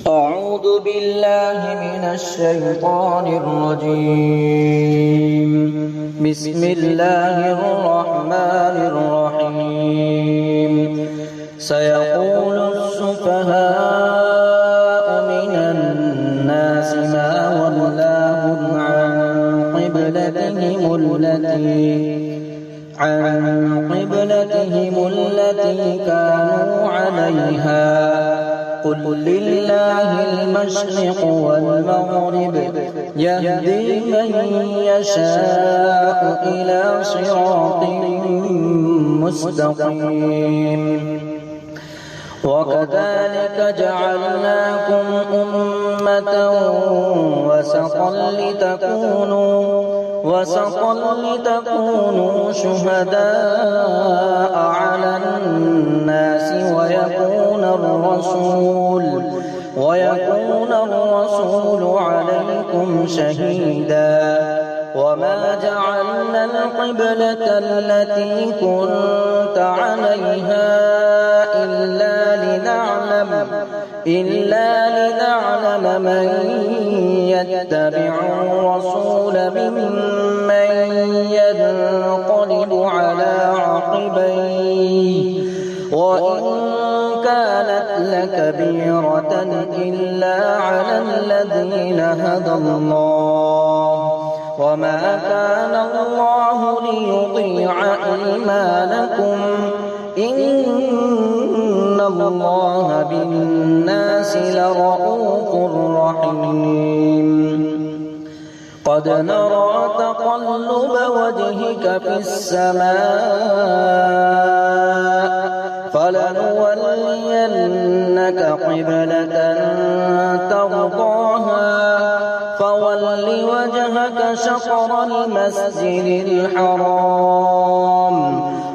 أعوذ بالله من الشيطان الرجيم. بسم الله الرحمن الرحيم. سيقول السفهاء من الناس ما ولاهم عن قبلتهم التي كانوا عليها قل لله المشرق والمغرب يهدي من يشاء إلى صراط مستقيم. وكذلك جعلناكم أمة وسطا لتكونوا شهداء على الناس ويكون الرسول عليكم شهيدا. وما جعلنا القبلة التي كنت عليها إلا لنعلم من يتبع الرسول ممن ينقلب على عقبيه وإن كانت لكبيرة إلا على الذين هدى الله وما كان الله ليضيع إيمانكم إن الله بالناس لرءوف رحيم. قد نرى تقلب وجهك في السماء فلنولينك قبلة ترضاها فول وجهك شطر المسجد الحرام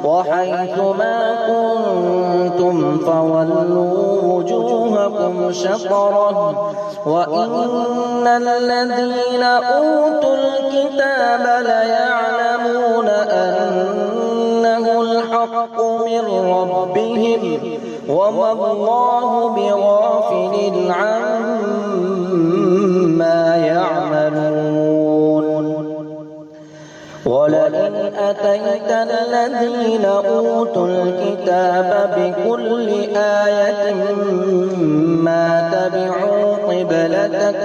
وحيث ما كنتم فولوا وجوهكم شطره وإن الذين أوتوا الكتاب ليعلمون أنه الحق من ربهم وما الله بغافل عما يعملون. ولئن أتيت الذين أوتوا الكتاب بكل آية ما تبعوا قبلتك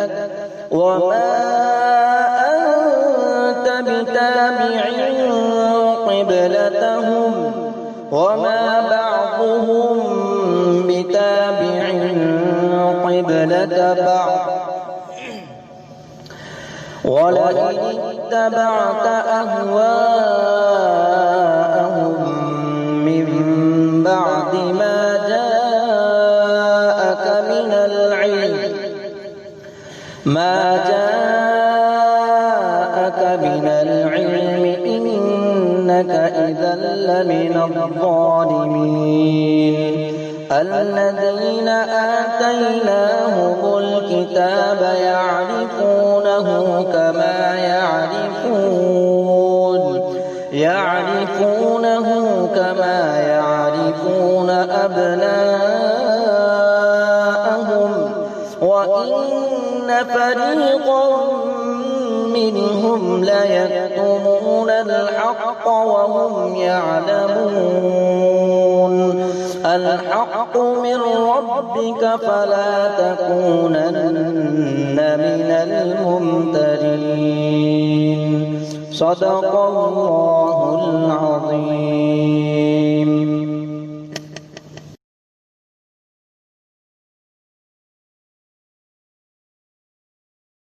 وما أنت بتابع قبلتهم وما بعضهم بتابع قبلة بعض. ولئن اتبعت أهواءهم من بعد ما جاءك من العلم إنك إذا لمن الظالمين. الذين آتيناهم الكتاب يعرفونه كما يعرفون أبناءهم وإن فريقا منهم ليكتمون الحق وهم يعلمون. الحق من ربك فلا تكونن من الممترين. صدق الله العظيم.